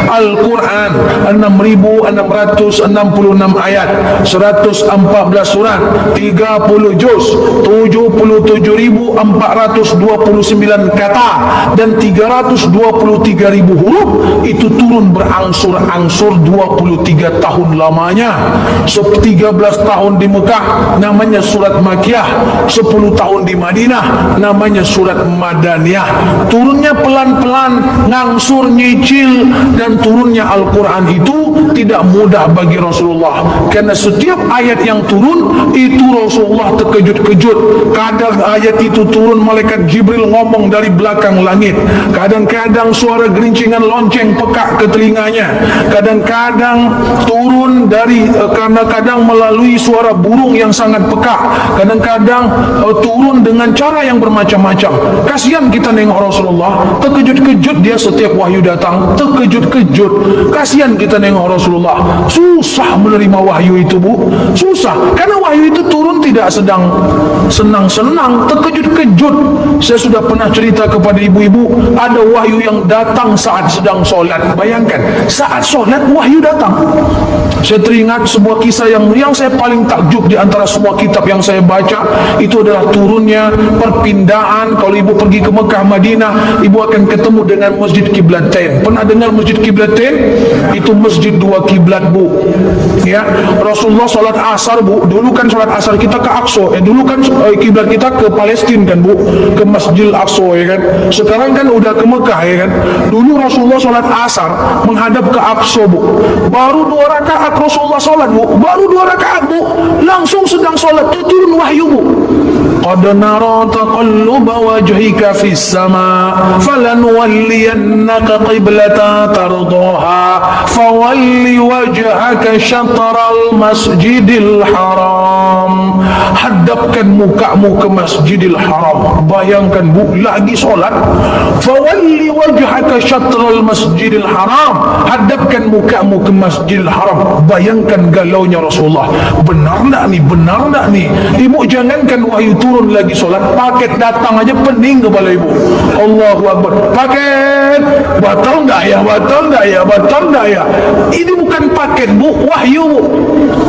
Al-Quran 6.666 ayat, 114 surat, 30 juz, 77.429 kata, dan 323.000 huruf. Itu turun berangsur-angsur 23 tahun lamanya. 13 tahun di Mekah namanya surat Makkiyah, 10 tahun di Madinah namanya surat Madaniyah. Turunnya pelan-pelan, ngangsur, nyicil, dan turunnya Al-Quran itu tidak mudah bagi Rasulullah, karena setiap ayat yang turun itu Rasulullah terkejut-kejut. Kadang ayat itu turun, malaikat Jibril ngomong dari belakang langit, kadang-kadang suara gerincingan lonceng pekak ke telinganya, kadang-kadang turun dari kadang-kadang melalui suara burung yang sangat pekak, kadang-kadang turun dengan cara yang bermacam-macam. Kasihan kita nengok Rasulullah, terkejut-kejut dia setiap wahyu datang, terkejut-kejut. Kasihan kita nengok Rasulullah, susah menerima wahyu itu, Bu, susah, karena wahyu itu turun tidak sedang senang-senang, terkejut-kejut. Saya sudah pernah cerita kepada ibu-ibu, ada wahyu yang datang saat sedang solat. Bayangkan, saat solat wahyu datang. Saya teringat sebuah kisah yang saya paling takjub di antara semua kitab yang saya baca. Itu adalah turunnya perpindahan. Kalau ibu pergi ke Mekah, Madinah, ibu akan ketemu dengan Masjid Qiblatain. Pernah dengar Masjid Qiblatain? Itu masjid dua kiblat, Bu. Ya, Rasulullah sholat asar, Bu. Dulu kan sholat asar kita ke Aqsa. Dulu kan kiblat kita ke Palestina kan, Bu, ke Masjid Aqsa, ya kan. Sekarang kan udah ke Mekah, ya kan. Dulu Rasulullah sholat asar menghadap ke Aqsa, Bu. Baru 2 rakaat Rasulullah sholat, Bu. Baru 2 rakaat, Bu. Langsung sedang sholat turun wahyu, Bu. Qad nara taqalluba wajhika fis sama falanuwalliyannaka qiblatan tardaha fawalli wajhaka syatral masjidil haram. Hadapkan mukamu ke Masjidil Haram. Bayangkan, Bu, lagi solat, fawalli wajhaka syatral masjidil haram, hadapkan mukamu ke Masjidil Haram. Bayangkan galaunya Rasulullah. Benar tak nih? Benar tak nih? Ibu jangankan wahyu turun lagi solat, paket datang aja pening kepala ibu. Allahu Akbar. Paket batal tak ya? Batal tak ya? Batal tak ya? Ini bukan paket, Bu, wahyu, Bu.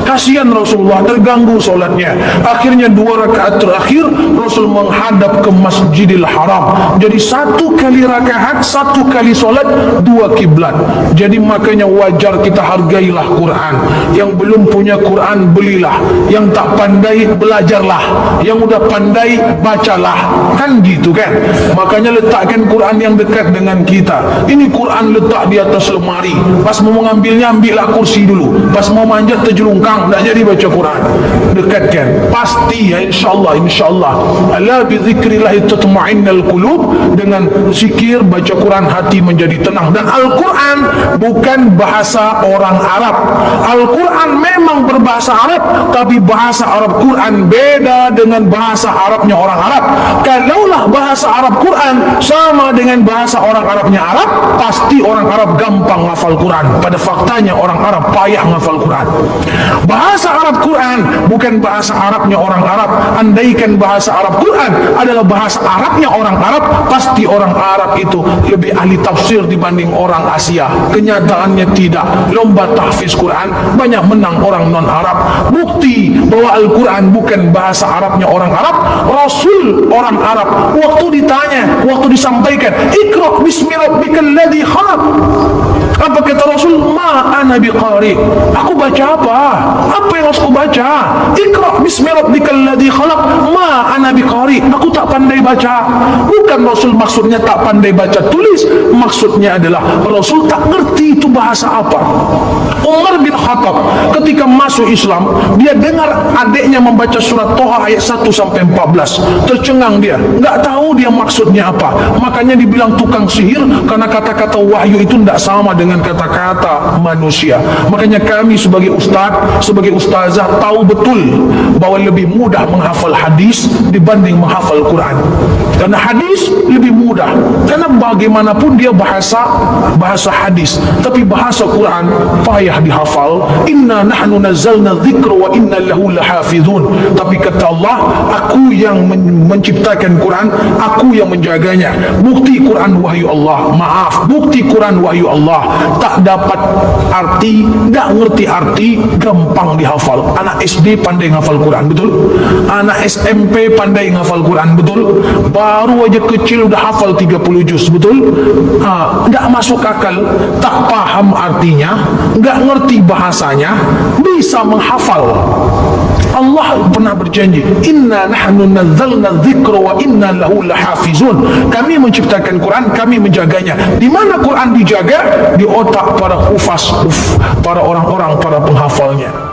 Kasihan Rasulullah, terganggu solatnya. Akhirnya 2 rakaat terakhir Rasul menghadap ke Masjidil Haram. Jadi 1 kali rakaat, 1 kali solat, 2 kiblat. Jadi makanya wajar kita hargailah Quran. Yang belum punya Quran, belilah. Yang tak pandai, belajarlah. Yang udah pandai, bacalah. Kan gitu kan? Makanya letakkan Quran yang dekat dengan kita. Ini Quran letak di atas lemari. Pas mau mengambilnya, ambillah kursi dulu. Pas mau manjat, terjelungkang, tak jadi baca Quran. Dekatkan. Pasti ya, insyaAllah, insyaAllah. Ala bizikrillahi tatma'innal qulub. Dengan zikir, baca Quran, hati menjadi tenang. Dan Al-Quran bukan bahasa orang Arab. Al-Quran memang berbahasa Arab, tapi bahasa Arab Quran beda dengan bahasa Arabnya orang Arab. Kalaulah bahasa Arab Quran sama dengan bahasa orang Arabnya Arab, pasti orang Arab gampang hafal Quran. Pada faktanya orang Arab payah hafal Quran. Bahasa Arab Quran bukan bahasa Arabnya orang Arab. Andaikan bahasa Arab Quran adalah bahasa Arabnya orang Arab, pasti orang Arab itu lebih ahli tafsir dibanding orang Asia. Kenyataannya tidak. Lomba tahfiz Quran banyak menang orang non-Arab. Bukti bahwa Al-Quran bukan bahasa Arabnya orang Arab. Rasul orang Arab, waktu ditanya, waktu disampaikan, Iqra bismi rabbikal ladzi khalaq, apa kata Rasul? Ma ana biqari. Aku baca apa? Apa yang harus aku baca? Iqra bismi rabbikal ladzi khalaq, ma ana biqari. Aku tak pandai baca. Bukan Rasul maksudnya tak pandai baca tulis, maksudnya adalah Rasul tak ngerti itu bahasa apa. Umar bin Khattab ketika masuk Islam, dia dengar adiknya membaca surat Toha ayat 1 sampai 14. Tercengang dia, enggak tahu dia maksudnya apa. Makanya dibilang tukang sihir, karena kata-kata wahyu itu tidak sama dengan kata-kata manusia. manusia. Makanya kami sebagai ustaz, sebagai ustazah tahu betul bahawa lebih mudah menghafal hadis dibanding menghafal Quran. Karena hadis lebih mudah, karena bagaimanapun dia bahasa hadis, tapi bahasa Quran payah dihafal. Inna nahnu nazzalna dzikra wa inna lahu lahafizun. Tapi kata Allah, aku yang menciptakan Quran, aku yang menjaganya. Bukti Quran wahyu Allah. Maaf, bukti Quran wahyu Allah. Tak dapat arti, tak ngerti arti, gampang dihafal. Anak SD pandai ngafal Quran, betul? Anak SMP pandai ngafal Quran, betul? Baru aja kecil udah hafal 30 juz, betul? Tak masuk akal, tak paham artinya, nggak ngerti bahasanya, bisa menghafal. Allah pernah berjanji, inna nahnu nazzalna dzikra wa inna lahu lahafizun. Kami menciptakan Quran, kami menjaganya. Di mana Quran dijaga? Di otak para hufaz, para orang-orang, para penghafalnya.